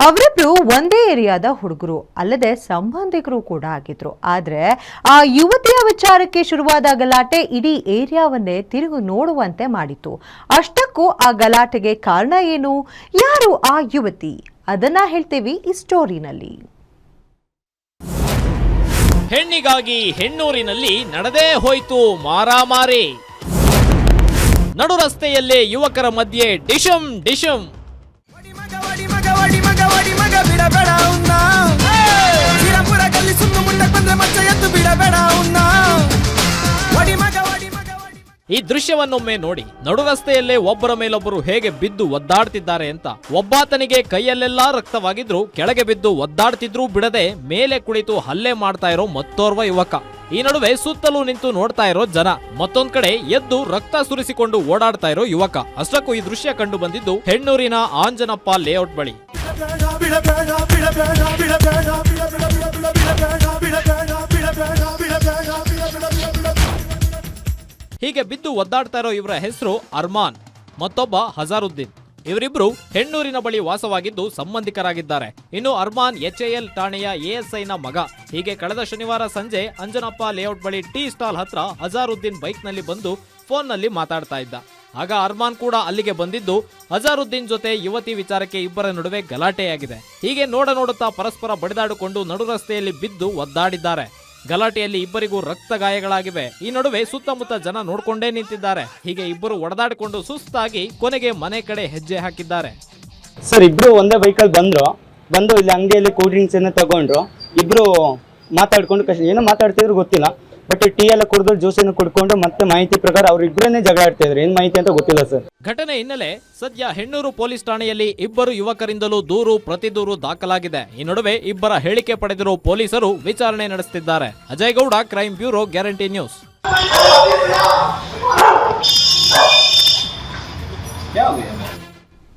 ಅವರಿಬ್ರು ಒಂದೇ ಏರಿಯಾದ ಹುಡುಗರು, ಅಲ್ಲದೆ ಸಂಬಂಧಿಕರು ಕೂಡ ಆಗಿದ್ರು. ಆದ್ರೆ ಆ ಯುವತಿಯ ವಿಚಾರಕ್ಕೆ ಶುರುವಾದ ಗಲಾಟೆ ಇಡೀ ಏರಿಯಾವನ್ನೇ ತಿರುಗಿ ನೋಡುವಂತೆ ಮಾಡಿತು. ಅಷ್ಟಕ್ಕೂ ಆ ಗಲಾಟೆಗೆ ಕಾರಣ ಏನು, ಯಾರು ಆ ಯುವತಿ, ಅದನ್ನ ಹೇಳ್ತೀವಿ ಈ ಸ್ಟೋರಿನಲ್ಲಿ. ಹೆಣ್ಣಿಗಾಗಿ ಹೆಣ್ಣೂರಿನಲ್ಲಿ ನಡೆದೇ ಹೋಯ್ತು ಮಾರಾಮಾರಿ. ನಡು ರಸ್ತೆಯಲ್ಲೇ ಯುವಕರ ಮಧ್ಯೆ ಡಿಶಂ ಡಿಶಂ. ಈ ದೃಶ್ಯವನ್ನೊಮ್ಮೆ ನೋಡಿ. ನಡು ರಸ್ತೆಯಲ್ಲೇ ಒಬ್ಬರ ಮೇಲೊಬ್ಬರು ಹೇಗೆ ಬಿದ್ದು ಒದ್ದಾಡ್ತಿದ್ದಾರೆ ಅಂತ. ಒಬ್ಬಾತನಿಗೆ ಕೈಯಲ್ಲೆಲ್ಲಾ ರಕ್ತವಾಗಿದ್ರು, ಕೆಳಗೆ ಬಿದ್ದು ಒದ್ದಾಡ್ತಿದ್ರು ಬಿಡದೆ ಮೇಲೆ ಕುಳಿತು ಹಲ್ಲೆ ಮಾಡ್ತಾ ಇರೋ ಮತ್ತೋರ್ವ ಯುವಕ. ಈ ನಡುವೆ ಸುತ್ತಲೂ ನಿಂತು ನೋಡ್ತಾ ಇರೋ ಜನ, ಮತ್ತೊಂದ್ ಕಡೆ ಎದ್ದು ರಕ್ತ ಸುರಿಸಿಕೊಂಡು ಓಡಾಡ್ತಾ ಇರೋ ಯುವಕ. ಅಷ್ಟಕ್ಕೂ ಈ ದೃಶ್ಯ ಕಂಡು ಬಂದಿದ್ದು ಹೆಣ್ಣೂರಿನ ಆಂಜನಪ್ಪ ಲೇಔಟ್ ಬಳಿ. ಹೀಗೆ ಬಿದ್ದು ಒದ್ದಾಡ್ತಾ ಇರೋ ಇವರ ಹೆಸರು ಅರ್ಮಾನ್, ಮತ್ತೊಬ್ಬ ಹಜಾರುದ್ದೀನ್. ಇವರಿಬ್ರು ಹೆಣ್ಣೂರಿನ ಬಳಿ ವಾಸವಾಗಿದ್ದು ಸಂಬಂಧಿಕರಾಗಿದ್ದಾರೆ. ಇನ್ನು ಅರ್ಮಾನ್ HAL ಠಾಣೆಯ ASI ನ ಮಗ. ಹೀಗೆ ಕಳೆದ ಶನಿವಾರ ಸಂಜೆ ಅಂಜನಪ್ಪ ಲೇಔಟ್ ಬಳಿ ಟೀ ಸ್ಟಾಲ್ ಹತ್ರ ಹಜಾರುದ್ದೀನ್ ಬೈಕ್ ನಲ್ಲಿ ಬಂದು ಫೋನ್ ನಲ್ಲಿ ಮಾತಾಡ್ತಾ ಇದ್ದ. ಆಗ ಅರ್ಮಾನ್ ಕೂಡ ಅಲ್ಲಿಗೆ ಬಂದಿದ್ದು ಹಜಾರುದ್ದೀನ್ ಜೊತೆ ಯುವತಿ ವಿಚಾರಕ್ಕೆ ಇಬ್ಬರ ನಡುವೆ ಗಲಾಟೆಯಾಗಿದೆ. ಹೀಗೆ ನೋಡುತ್ತಾ ಪರಸ್ಪರ ಬಡಿದಾಡಿಕೊಂಡು ನಡು ರಸ್ತೆಯಲ್ಲಿ ಬಿದ್ದು ಒದ್ದಾಡಿದ್ದಾರೆ. ಗಲಾಟೆಯಲ್ಲಿ ಇಬ್ಬರಿಗೂ ರಕ್ತ ಗಾಯಗಳಾಗಿವೆ. ಈ ನಡುವೆ ಸುತ್ತಮುತ್ತ ಜನ ನೋಡ್ಕೊಂಡೇ ನಿಂತಿದ್ದಾರೆ. ಹೀಗೆ ಇಬ್ಬರು ಒಡೆದಾಡಿಕೊಂಡು ಸುಸ್ತಾಗಿ ಕೊನೆಗೆ ಮನೆ ಕಡೆ ಹೆಜ್ಜೆ ಹಾಕಿದ್ದಾರೆ. ಸರ್, ಇಬ್ರು ಒಂದೇ ಬೈಕಲ್ಲಿ ಬಂದು ಇಲ್ಲಿ ಅಂಗಡಿಯಲ್ಲಿ ಕೂಲ್ ಡ್ರಿಂಕ್ಸ್ ಅನ್ನ ತಗೊಂಡ್ರು. ಇಬ್ರು ಮಾತಾಡ್ಕೊಂಡು ಏನೋ ಮಾತಾಡ್ತಿದ್ರು ಗೊತ್ತಿಲ್ಲ, ಬಟ್ ಟೀ ಎಲ್ಲ ಕುಡಿದು ಜ್ಯೂಸ್ ಅನ್ನು ಕುಡ್ಕೊಂಡು ಮತ್ತೆ ಮಾಹಿತಿ ಪ್ರಕಾರ ಅವ್ರಿಬ್ರನ್ನೇ ಜಗಳ ಆಡ್ತಾ ಇದ್ರು. ಏನ್ ಮಾಹಿತಿ ಅಂತ ಗೊತ್ತಿಲ್ಲ ಸರ್. ಘಟನೆ ಹಿನ್ನೆಲೆ ಸದ್ಯ ಹೆಣ್ಣೂರು ಪೊಲೀಸ್ ಠಾಣೆಯಲ್ಲಿ ಇಬ್ಬರು ಯುವಕರಿಂದಲೂ ದೂರು ಪ್ರತಿ ದೂರು ದಾಖಲಾಗಿದೆ. ಈ ನಡುವೆ ಇಬ್ಬರ ಹೇಳಿಕೆ ಪಡೆದಿರೋ ಪೊಲೀಸರು ವಿಚಾರಣೆ ನಡೆಸುತ್ತಿದ್ದಾರೆ. Ajay Gowda, crime bureau, guarantee news.